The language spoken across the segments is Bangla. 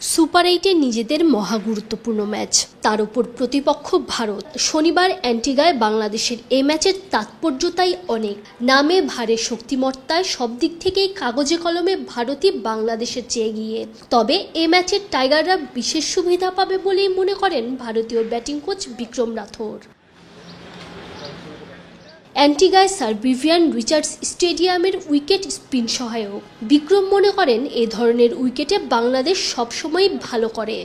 সুপার 8-এ নিজেদের মহাগুরুত্বপূর্ণ ম্যাচ, তার উপর প্রতিপক্ষ ভারত। শনিবার অ্যান্টিগায় বাংলাদেশের এ ম্যাচের তাৎপর্যতাই অনেক। নামে ভারে, শক্তিমত্তায় সব দিক থেকেই কাগজে কলমে ভারতই বাংলাদেশের চেয়ে এগিয়ে। তবে এ ম্যাচের টাইগাররা বিশেষ সুবিধা পাবে বলেই মনে করেন ভারতীয় ব্যাটিং কোচ বিক্রম রাথোর। অ্যান্টিগায় স্যার ভিভিয়ান রিচার্ডস স্টেডিয়ামের উইকেট স্পিন সহায়ক। বিক্রম মনে করেন এ ধরনের উইকেটে বাংলাদেশ সবসময়ই ভালো করে।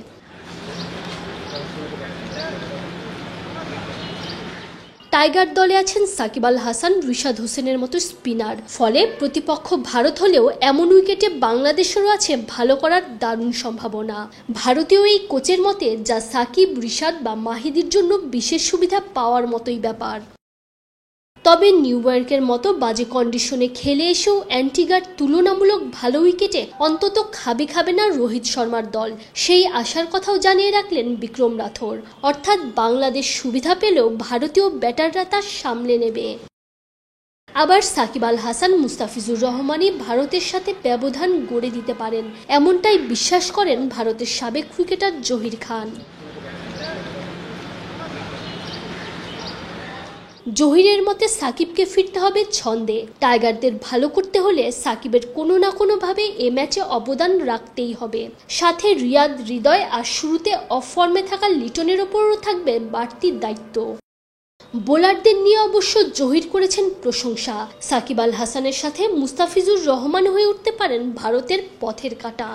টাইগার দলে আছেন সাকিব আল হাসান, রিশাদ হোসেনের মতো স্পিনার। ফলে প্রতিপক্ষ ভারত হলেও এমন উইকেটে বাংলাদেশেরও আছে ভালো করার দারুণ সম্ভাবনা। ভারতীয় এই কোচের মতে যা সাকিব, রিশাদ বা মাহিদির জন্য বিশেষ সুবিধা পাওয়ার মতোই ব্যাপার। তবে নিউ ইয়র্কের মতো বাজে কন্ডিশনে খেলে এসেও অ্যান্টিগার তুলনামূলক ভালো উইকেটে অন্তত খাবে না রোহিত শর্মার দল, সেই আশার কথাও জানিয়ে রাখলেন বিক্রম রাথোর। অর্থাৎ বাংলাদেশ সুবিধা পেলেও ভারতীয় ব্যাটাররা তা সামলে নেবে। আবার সাকিব আল হাসান, মুস্তাফিজুর রহমানই ভারতের সাথে ব্যবধান গড়ে দিতে পারেন, এমনটাই বিশ্বাস করেন ভারতের সাবেক ক্রিকেটার জহির খান। জহিরের মতে সাকিবকে ফিরতে হবে ছন্দে। টাইগারদের ভালো করতে হলে সাকিবের কোনো না কোনোভাবে এ ম্যাচে অবদান রাখতেই হবে। সাথে রিয়াদ, হৃদয় আর শুরুতে অফ ফর্মে থাকা লিটনের ওপরও থাকবে বাড়তি দায়িত্ব। বোলারদের নিয়ে অবশ্য জহির করেছেন প্রশংসা। সাকিব আল হাসানের সাথে মুস্তাফিজুর রহমান হয়ে উঠতে পারেন ভারতের পথের কাঁটা।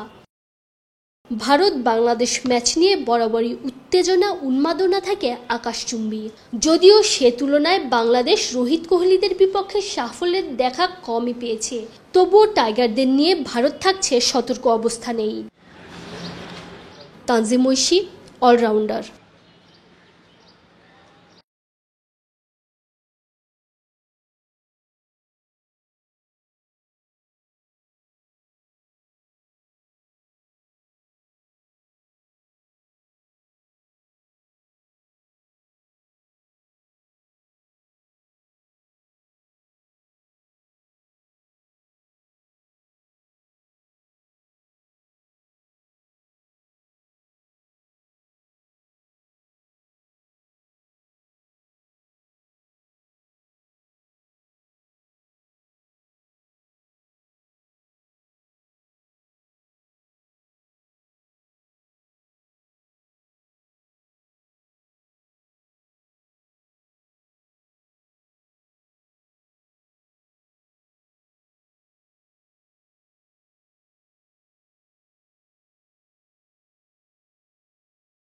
ভারত বাংলাদেশ ম্যাচ নিয়ে বরাবরই উত্তেজনা, উন্মাদনা থাকে আকাশচুম্বী। যদিও সে তুলনায় বাংলাদেশ রোহিত কোহলিদের বিপক্ষে সাফল্যের দেখা কমই পেয়েছে, তবুও টাইগারদের নিয়ে ভারত থাকছে সতর্ক অবস্থানেই। তানজিম ঐশী, অলরাউন্ডার।